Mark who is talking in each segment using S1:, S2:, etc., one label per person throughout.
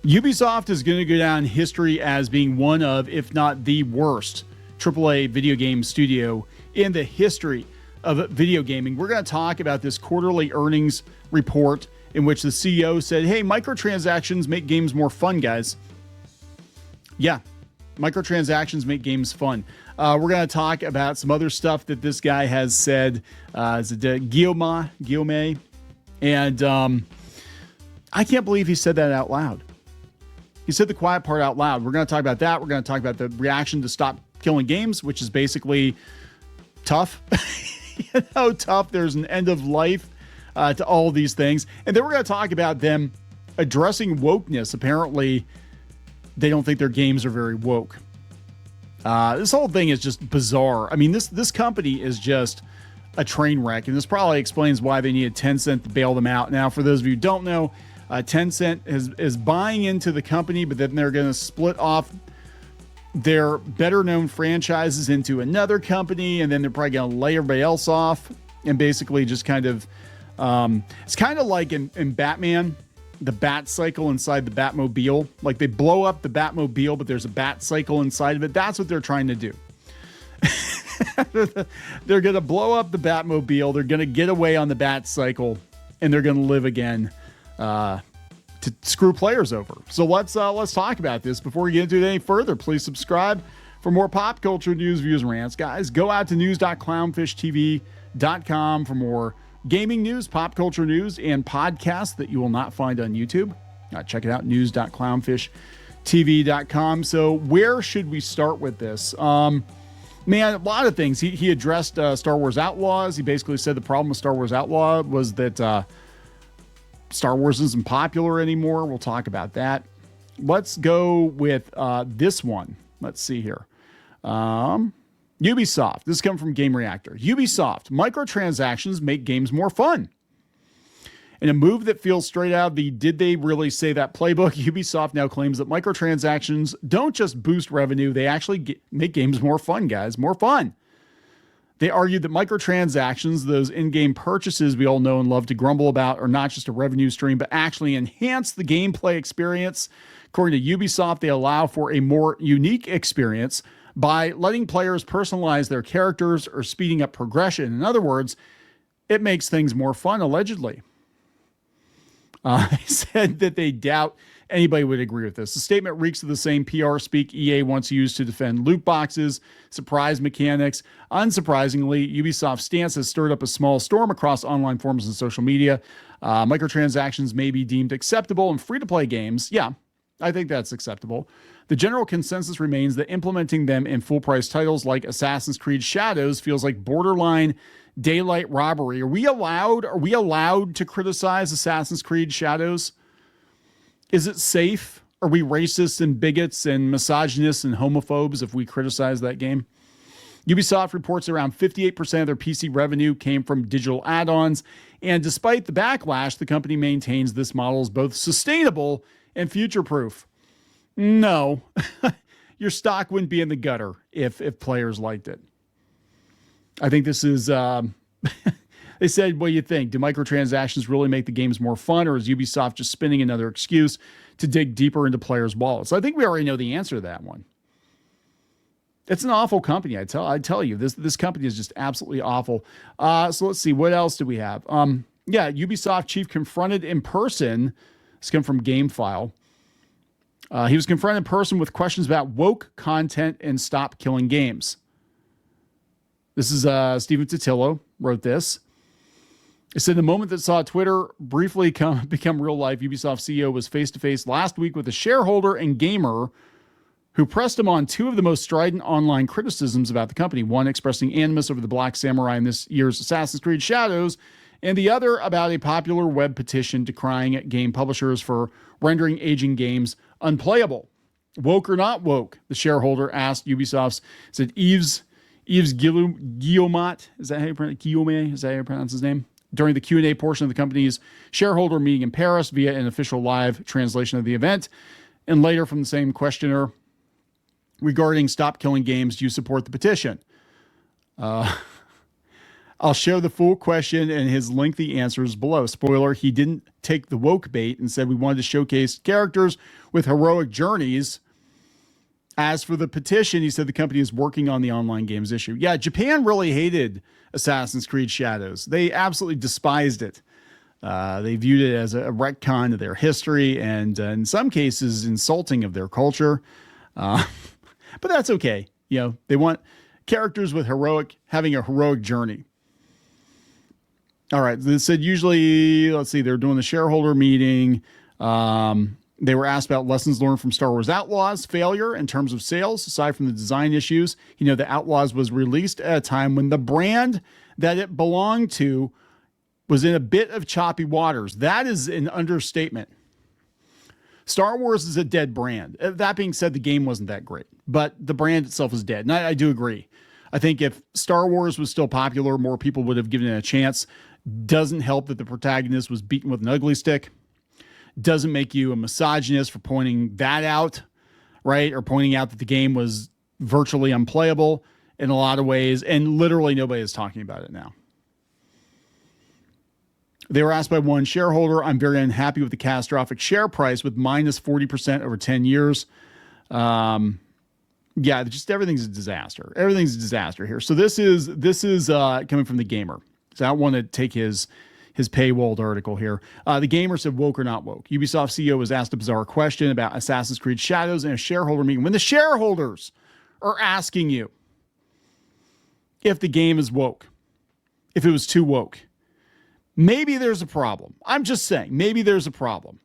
S1: Ubisoft is going to go down in history as being one of, if not the worst, AAA video game studio in the history of video gaming. We're going to talk about this quarterly earnings report in which the CEO said, hey, microtransactions make games more fun, guys. Yeah, microtransactions make games fun. We're going to talk about some other stuff that this guy has said. Is it Guillaume? And I can't believe he said that out loud. He said the quiet part out loud. We're going to talk about that. We're going to talk about the reaction to Stop Killing Games, which is basically tough. Tough. There's an end of life to all these things. And then we're going to talk about them addressing wokeness. Apparently, they don't think their games are very woke. This whole thing is just bizarre. I mean, this company is just a train wreck, and this probably explains why they needed Tencent to bail them out. Now, for those of you who don't know, Tencent is buying into the company, but then they're going to split off their better-known franchises into another company, and then they're probably going to lay everybody else off, and basically just kind of, it's kind of like in Batman, the bat cycle inside the Batmobile. Like they blow up the Batmobile, but there's a bat cycle inside of it. That's what they're trying to do. They're going to blow up the Batmobile. They're going to get away on the bat cycle, and they're going to live again to screw players over. So let's talk about this. Before we get into it any further, please subscribe for more pop culture news, views, and rants. Guys, go out to news.clownfishtv.com for more gaming news, pop culture news, and podcasts that you will not find on YouTube. Check it out, news.clownfishtv.com. So where should we start with this? Man, a lot of things. He addressed Star Wars Outlaws. He basically said the problem with Star Wars Outlaw was that Star Wars isn't popular anymore. We'll talk about that. Let's go with this one. Let's see here. Ubisoft. This is coming from Game Reactor. Ubisoft. Microtransactions make games more fun. In a move that feels straight out of the did they really say that playbook, Ubisoft now claims that microtransactions don't just boost revenue, they actually make games more fun, guys. More fun. They argued that microtransactions, those in-game purchases we all know and love to grumble about, are not just a revenue stream, but actually enhance the gameplay experience. According to Ubisoft, they allow for a more unique experience by letting players personalize their characters or speeding up progression. In other words, it makes things more fun, allegedly. They said that they doubt anybody would agree with this. The statement reeks of the same PR speak EA once used to defend loot boxes, surprise mechanics. Unsurprisingly, Ubisoft's stance has stirred up a small storm across online forums and social media. Microtransactions may be deemed acceptable in free-to-play games. Yeah, I think that's acceptable. The general consensus remains that implementing them in full-price titles like Assassin's Creed Shadows feels like borderline daylight robbery. Are we allowed to criticize Assassin's Creed Shadows? Is it safe? Are we racists and bigots and misogynists and homophobes if we criticize that game? Ubisoft reports around 58% of their PC revenue came from digital add-ons, and despite the backlash, the company maintains this model is both sustainable and future-proof. No, your stock wouldn't be in the gutter if players liked it. I think this is, they said, what do you think? Do microtransactions really make the games more fun, or is Ubisoft just spinning another excuse to dig deeper into players' wallets? I think we already know the answer to that one. It's an awful company, I tell you. This company is just absolutely awful. So let's see, what else do we have? Ubisoft chief confronted in person. This comes from GameFile. He was confronted in person with questions about woke content and Stop Killing Games. This is Stephen Totillo wrote this. It said the moment that saw Twitter briefly become real life, Ubisoft CEO was face-to-face last week with a shareholder and gamer who pressed him on two of the most strident online criticisms about the company, one expressing animus over the Black Samurai in this year's Assassin's Creed Shadows, and the other about a popular web petition decrying game publishers for rendering aging games unplayable. Woke or not woke? The shareholder asked Ubisoft's, said Yves Guillaumat, is that how you pronounce his name? During the Q&A portion of the company's shareholder meeting in Paris via an official live translation of the event. And later from the same questioner, regarding Stop Killing Games, do you support the petition? I'll share the full question and his lengthy answers below. Spoiler, he didn't take the woke bait and said we wanted to showcase characters with heroic journeys. As for the petition, he said the company is working on the online games issue. Yeah, Japan really hated Assassin's Creed Shadows. They absolutely despised it. They viewed it as a retcon of their history and in some cases insulting of their culture. But that's okay. You know, they want characters with having a heroic journey. All right. They said usually, let's see, they're doing the shareholder meeting. They were asked about lessons learned from Star Wars Outlaws failure in terms of sales, aside from the design issues. You know, the Outlaws was released at a time when the brand that it belonged to was in a bit of choppy waters. That is an understatement. Star Wars is a dead brand. That being said, the game wasn't that great, but the brand itself is dead. And I do agree. I think if Star Wars was still popular, more people would have given it a chance. Doesn't help that the protagonist was beaten with an ugly stick. Doesn't make you a misogynist for pointing that out, right? Or pointing out that the game was virtually unplayable in a lot of ways, and literally nobody is talking about it now. They were asked by one shareholder, I'm very unhappy with the catastrophic share price with minus 40% over 10 years. Yeah, just everything's a disaster. Everything's a disaster here. So this is coming from the Gamer. So I want to take his paywalled article here. The Gamer said, woke or not woke? Ubisoft CEO was asked a bizarre question about Assassin's Creed Shadows in a shareholder meeting. When the shareholders are asking you if the game is woke, if it was too woke, maybe there's a problem. I'm just saying, maybe there's a problem.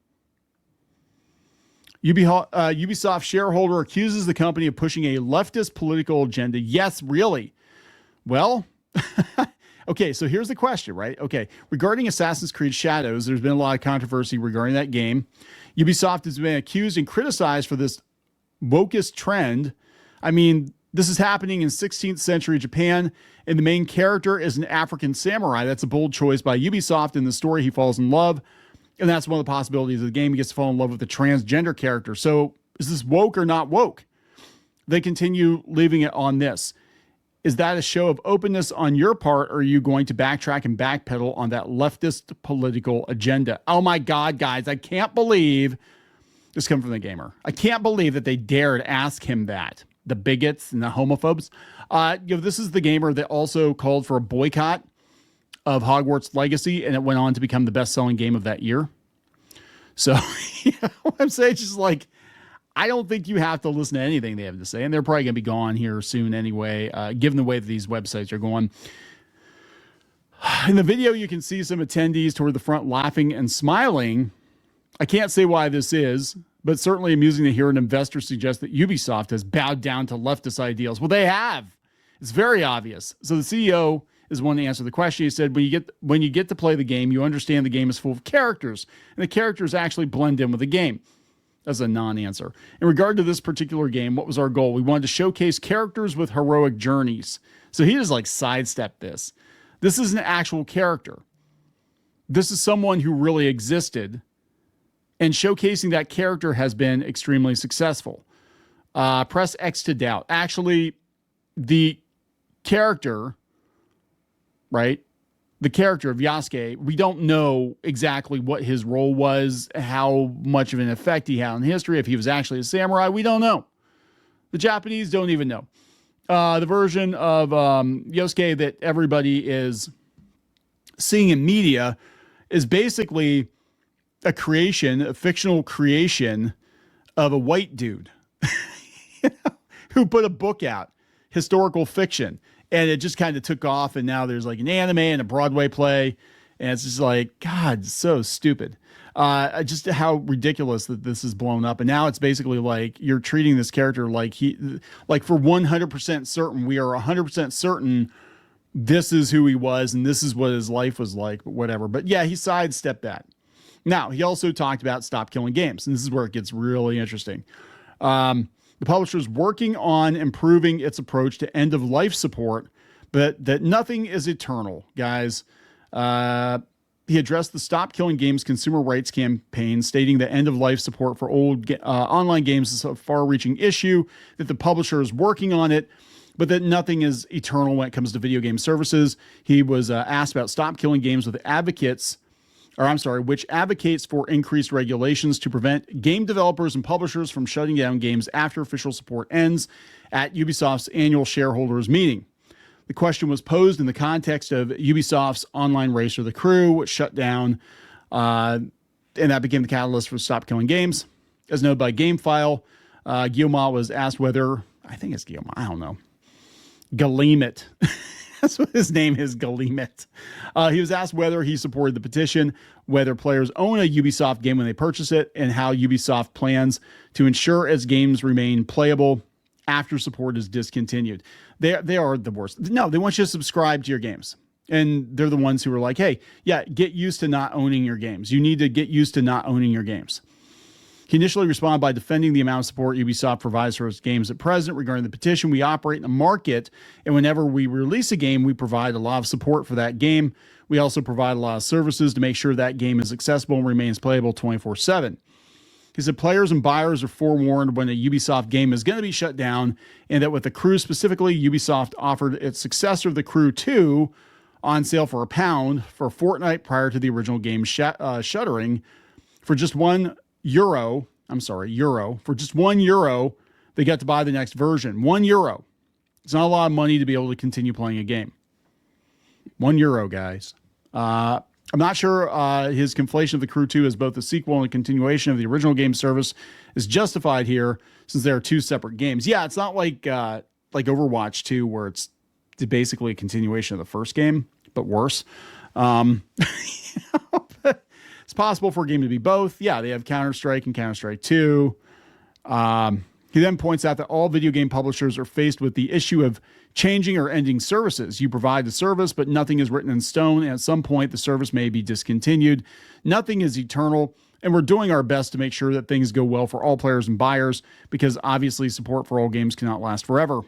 S1: Ubisoft shareholder accuses the company of pushing a leftist political agenda. Yes, really? Well, okay, so here's the question, right? Okay, regarding Assassin's Creed Shadows, there's been a lot of controversy regarding that game. Ubisoft has been accused and criticized for this wokeist trend. I mean, this is happening in 16th century Japan, and the main character is an African samurai. That's a bold choice by Ubisoft. In the story, he falls in love, and that's one of the possibilities of the game. He gets to fall in love with a transgender character. So is this woke or not woke? They continue leaving it on this. Is that a show of openness on your part, or are you going to backtrack and backpedal on that leftist political agenda? Oh my God, guys, I can't believe this comes from the Gamer. I can't believe that they dared ask him that. The bigots and the homophobes. This is the Gamer that also called for a boycott of Hogwarts Legacy, and it went on to become the best-selling game of that year. So, what I'm saying is just like, I don't think you have to listen to anything they have to say, and they're probably going to be gone here soon anyway, given the way that these websites are going. In the video, you can see some attendees toward the front laughing and smiling. I can't say why this is, but certainly amusing to hear an investor suggest that Ubisoft has bowed down to leftist ideals. Well, they have. It's very obvious. So the CEO is one to answer the question. He said, when you get to play the game, you understand the game is full of characters, and the characters actually blend in with the game. That's a non-answer. In regard to this particular game, what was our goal? We wanted to showcase characters with heroic journeys. So he just like sidestepped this. This is an actual character. This is someone who really existed, and showcasing that character has been extremely successful. Press X to doubt. Actually, the character, right? The character of Yasuke, we don't know exactly what his role was, how much of an effect he had on history, if he was actually a samurai, we don't know. The Japanese don't even know. The version of Yosuke that everybody is seeing in media is basically a fictional creation of a white dude who put a book out, historical fiction. And it just kind of took off, and now there's like an anime and a Broadway play, and it's just like, God, so stupid. Just how ridiculous that this is blown up. And now it's basically like you're treating this character like for 100% certain, we are 100% certain this is who he was and this is what his life was like, but whatever. But yeah, he sidestepped that. Now, he also talked about stop killing games, and this is where it gets really interesting. The publisher is working on improving its approach to end-of-life support, but that nothing is eternal, guys. He addressed the Stop Killing Games consumer rights campaign, stating that end-of-life support for old online games is a far-reaching issue, that the publisher is working on it. but that nothing is eternal when it comes to video game services. He was asked about Stop Killing Games with advocates, which advocates for increased regulations to prevent game developers and publishers from shutting down games after official support ends at Ubisoft's annual shareholders meeting. The question was posed in the context of Ubisoft's online Racer The Crew, which shut down, and that became the catalyst for Stop Killing Games. As noted by GameFile, Guillemot was asked whether, I think it's Guillemot, I don't know, Galimet. That's what his name is, Galimet. He was asked whether he supported the petition, whether players own a Ubisoft game when they purchase it, and how Ubisoft plans to ensure its games remain playable after support is discontinued. They are the worst. No, they want you to subscribe to your games. And they're the ones who are like, hey, yeah, get used to not owning your games. You need to get used to not owning your games. He initially responded by defending the amount of support Ubisoft provides for its games at present. Regarding the petition, we operate in a market, and whenever we release a game, we provide a lot of support for that game. We also provide a lot of services to make sure that game is accessible and remains playable 24/7. He said players and buyers are forewarned when a Ubisoft game is going to be shut down, and that with The Crew specifically, Ubisoft offered its successor, The Crew 2, on sale for £1 for a fortnight prior to the original game shuttering. For just €1, for just €1, they got to buy the next version. €1. It's not a lot of money to be able to continue playing a game. €1, guys. I'm not sure his conflation of The Crew 2 as both a sequel and a continuation of the original game service is justified here, since there are two separate games. Yeah, it's not like Overwatch 2, where it's basically a continuation of the first game, but worse. It's possible for a game to be both. Yeah, they have Counter-Strike and Counter-Strike 2. He then points out that all video game publishers are faced with the issue of changing or ending services. You provide the service, but nothing is written in stone, and at some point the service may be discontinued. Nothing is eternal, and we're doing our best to make sure that things go well for all players and buyers, because obviously support for all games cannot last forever.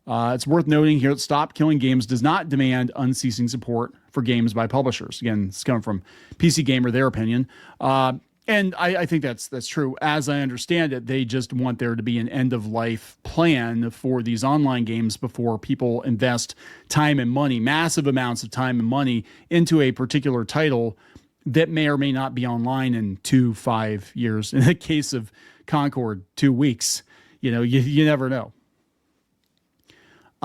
S1: It's worth noting here that Stop Killing Games does not demand unceasing support for games by publishers. Again, it's coming from PC Gamer, their opinion. And I think that's true. As I understand it, they just want there to be an end-of-life plan for these online games before people invest time and money, massive amounts of time and money, into a particular title that may or may not be online in 2-5 years. In the case of Concord, 2 weeks. You never know.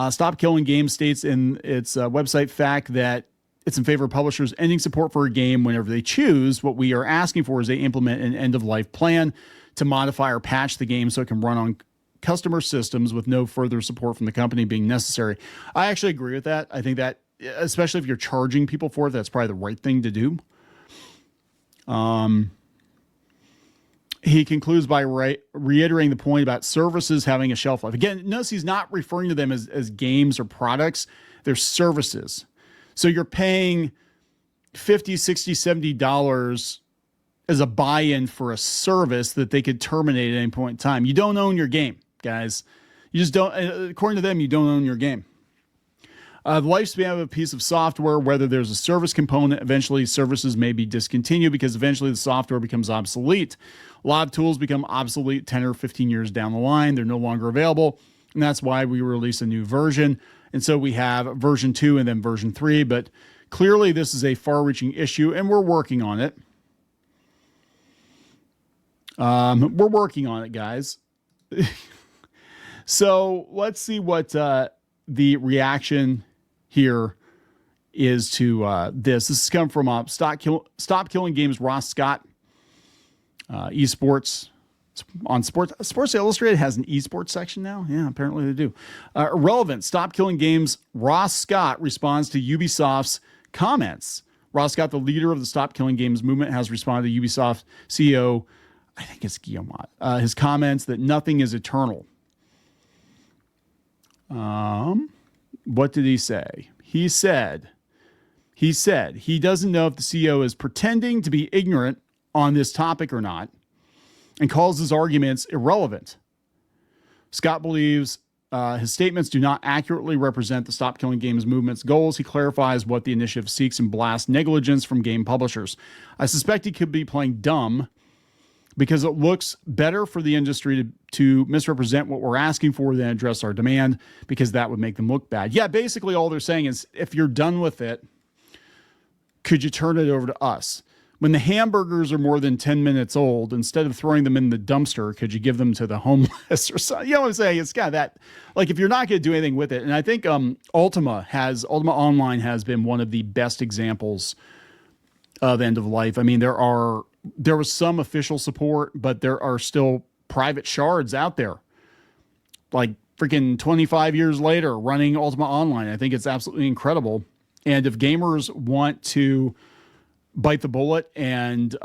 S1: Stop Killing Games states in its website fact that it's in favor of publishers ending support for a game whenever they choose. What we are asking for is they implement an end-of-life plan to modify or patch the game so it can run on customer systems with no further support from the company being necessary. I actually agree with that. I think that, especially if you're charging people for it, that's probably the right thing to do. He concludes by reiterating the point about services having a shelf life. Again, notice he's not referring to them as games or products. They're services. So you're paying $50, $60, $70 as a buy-in for a service that they could terminate at any point in time. You don't own your game, guys. You just don't, according to them, you don't own your game. The lifespan of a piece of software, whether there's a service component, eventually services may be discontinued because eventually the software becomes obsolete. A lot of tools become obsolete 10 or 15 years down the line. They're no longer available, and that's why we release a new version. And so we have version 2 and then version 3, but clearly this is a far-reaching issue, and we're working on it. We're working on it, guys. So let's see what the reaction here is to this. This is coming from Stop Killing Games Ross Scott, esports. On Sports Illustrated has an esports section now. Yeah, apparently they do. Irrelevant. Stop Killing Games. Ross Scott responds to Ubisoft's comments. Ross Scott, the leader of the Stop Killing Games movement, has responded to Ubisoft CEO, I think it's Guillemot, his comments that nothing is eternal. What did he say? He said he doesn't know if the CEO is pretending to be ignorant on this topic or not, and calls his arguments irrelevant. Scott believes his statements do not accurately represent the Stop Killing Games movement's goals. He clarifies what the initiative seeks and blasts negligence from game publishers. I suspect he could be playing dumb, because it looks better for the industry to misrepresent what we're asking for than address our demand, because that would make them look bad. Yeah, basically all they're saying is, if you're done with it, could you turn it over to us? When the hamburgers are more than 10 minutes old, instead of throwing them in the dumpster, could you give them to the homeless or something? You know what I'm saying? It's kind of that, like, if you're not going to do anything with it. And I think Ultima Online has been one of the best examples of end of life. I mean, there was some official support, but there are still private shards out there, like freaking 25 years later, running Ultima Online. I think it's absolutely incredible. And if gamers want to bite the bullet and,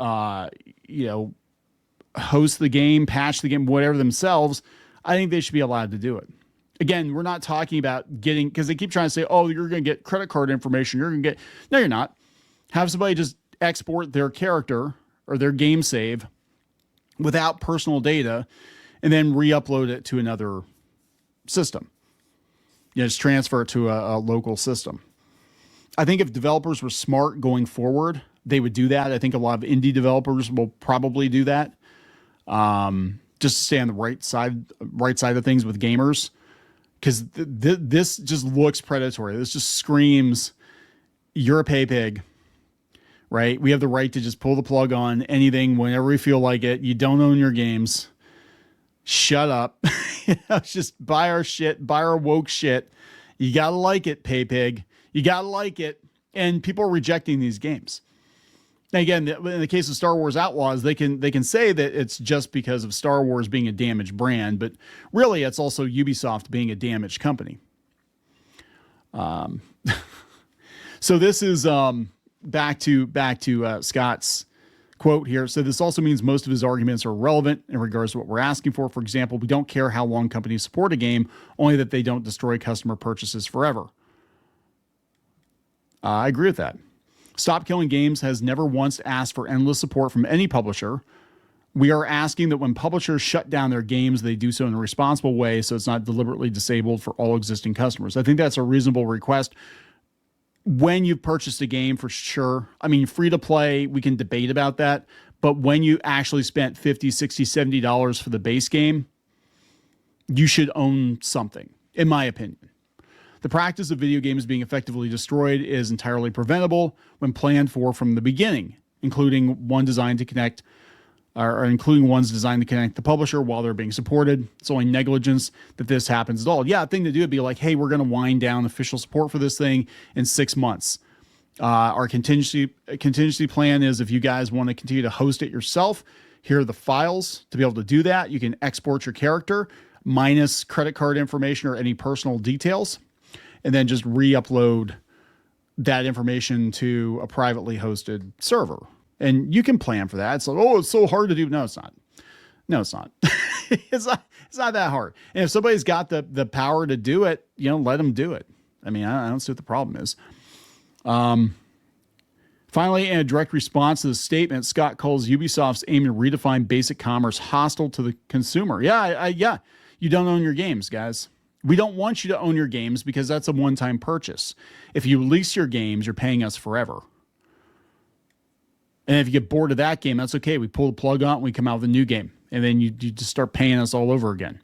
S1: host the game, patch the game, whatever themselves, I think they should be allowed to do it. Again, we're not talking about getting, because they keep trying to say, oh, you're going to get credit card information. No, you're not. Have somebody just export their character or their game save without personal data and then re-upload it to another system. Just transfer it to a local system. I think if developers were smart going forward, they would do that. I think a lot of indie developers will probably do that, just to stay on the right side of things with gamers, because this just looks predatory. This just screams, you're a pay pig, right? We have the right to just pull the plug on anything whenever we feel like it. You don't own your games. Shut up. Just buy our shit, buy our woke shit. You got to like it, pay pig. You got to like it. And people are rejecting these games. Now, again, in the case of Star Wars Outlaws, they can say that it's just because of Star Wars being a damaged brand, but really it's also Ubisoft being a damaged company. So this is back to Scott's quote here. So this also means most of his arguments are relevant in regards to what we're asking for. For example, we don't care how long companies support a game, only that they don't destroy customer purchases forever. I agree with that. Stop Killing Games has never once asked for endless support from any publisher. We are asking that when publishers shut down their games, they do so in a responsible way so it's not deliberately disabled for all existing customers. I think that's a reasonable request. When you've purchased a game, for sure. I mean, free to play, we can debate about that. But when you actually spent $50, $60, $70 for the base game, you should own something, in my opinion. The practice of video games being effectively destroyed is entirely preventable when planned for from the beginning, including ones designed to connect the publisher while they're being supported. It's only negligence that this happens at all. Yeah, the thing to do would be like, hey, we're going to wind down official support for this thing in 6 months. Our contingency plan is, if you guys want to continue to host it yourself, here are the files to be able to do that. You can export your character minus credit card information or any personal details, and then just re-upload that information to a privately hosted server. And you can plan for that. It's like, oh, it's so hard to do. No, it's not. No, it's not. It's not that hard. And if somebody's got the power to do it, let them do it. I mean, I don't see what the problem is. Finally, in a direct response to the statement, Scott calls Ubisoft's aim to redefine basic commerce hostile to the consumer. Yeah, you don't own your games, guys. We don't want you to own your games because that's a one-time purchase. If you lease your games, you're paying us forever. And if you get bored of that game, that's okay. We pull the plug on and we come out with a new game. And then you just start paying us all over again.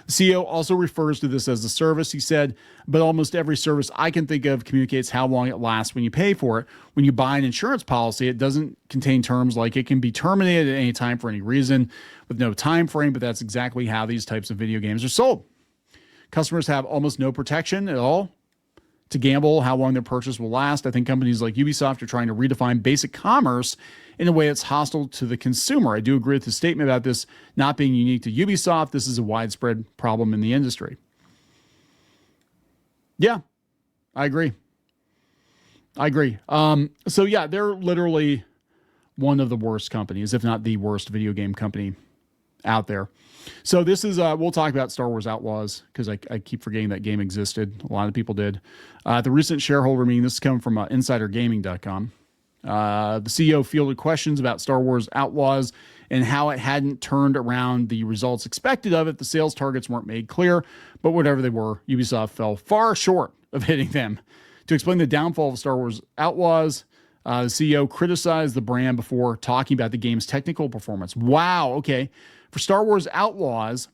S1: The CEO also refers to this as a service, he said, but almost every service I can think of communicates how long it lasts when you pay for it. When you buy an insurance policy, it doesn't contain terms like it can be terminated at any time for any reason with no time frame, but that's exactly how these types of video games are sold. Customers have almost no protection at all to gamble how long their purchase will last. I think companies like Ubisoft are trying to redefine basic commerce in a way that's hostile to the consumer. I do agree with the statement about this not being unique to Ubisoft. This is a widespread problem in the industry. Yeah, I agree. So yeah, they're literally one of the worst companies, if not the worst video game company out there. So this is, we'll talk about Star Wars Outlaws because I keep forgetting that game existed. A lot of people did. At the recent shareholder meeting, this is coming from insidergaming.com. The CEO fielded questions about Star Wars Outlaws and how it hadn't turned around the results expected of it. The sales targets weren't made clear, but whatever they were, Ubisoft fell far short of hitting them. To explain the downfall of Star Wars Outlaws, The CEO criticized the brand before talking about the game's technical performance. Wow, okay. For Star Wars Outlaws,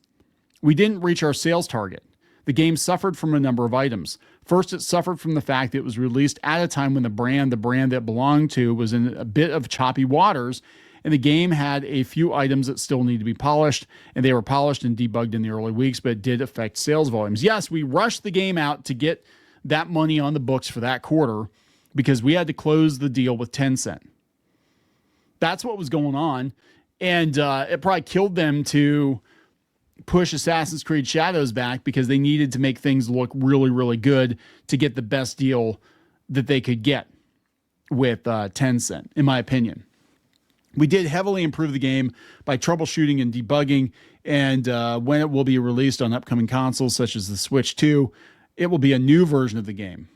S1: we didn't reach our sales target. The game suffered from a number of items. First, it suffered from the fact that it was released at a time when the brand that belonged to, was in a bit of choppy waters, and the game had a few items that still need to be polished, and they were polished and debugged in the early weeks, but it did affect sales volumes. Yes, we rushed the game out to get that money on the books for that quarter because we had to close the deal with Tencent. That's what was going on, and it probably killed them to push Assassin's Creed Shadows back because they needed to make things look really, really good to get the best deal that they could get with Tencent, in my opinion. We did heavily improve the game by troubleshooting and debugging, and when it will be released on upcoming consoles such as the Switch 2, it will be a new version of the game.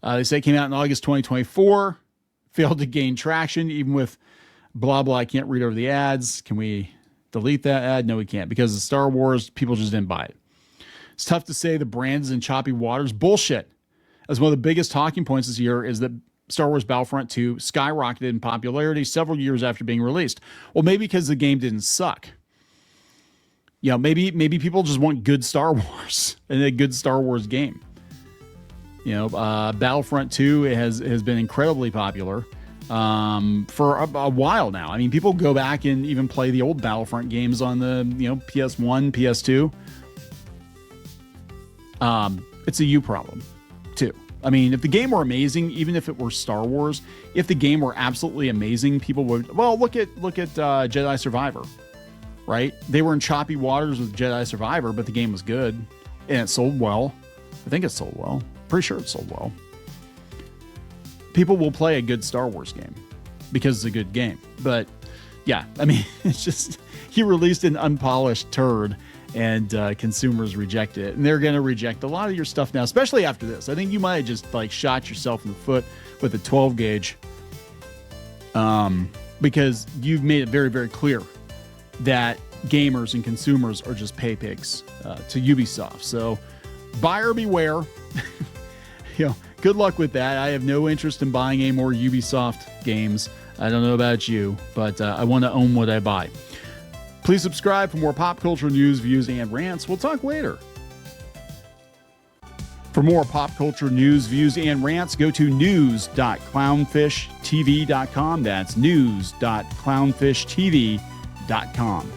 S1: They say it came out in August 2024, failed to gain traction, even with blah, blah. I can't read over the ads. Can we delete that ad? No, we can't, because of Star Wars, people just didn't buy it. It's tough to say the brand is in choppy waters. Bullshit. As one of the biggest talking points this year is that Star Wars Battlefront 2 skyrocketed in popularity several years after being released. Well, maybe because the game didn't suck. You know, maybe people just want good Star Wars and a good Star Wars game. You know, Battlefront 2 has been incredibly popular for a while now. I mean, people go back and even play the old Battlefront games on the, PS1, PS2. It's a you problem, too. I mean, if the game were amazing, even if it were Star Wars, if the game were absolutely amazing, people would, well, look at Jedi Survivor, right? They were in choppy waters with Jedi Survivor, but the game was good and it sold well. I think it sold well. Pretty sure it sold well. People will play a good Star Wars game because it's a good game. But yeah, I mean, it's just, he released an unpolished turd and consumers rejected it. And they're going to reject a lot of your stuff now, especially after this. I think you might have just shot yourself in the foot with a 12 gauge because you've made it very, very clear that gamers and consumers are just pay pigs to Ubisoft. So buyer beware. Good luck with that. I have no interest in buying any more Ubisoft games. I don't know about you, but I want to own what I buy. Please subscribe for more pop culture news, views, and rants. We'll talk later. For more pop culture news, views, and rants, go to news.clownfishtv.com. That's news.clownfishtv.com.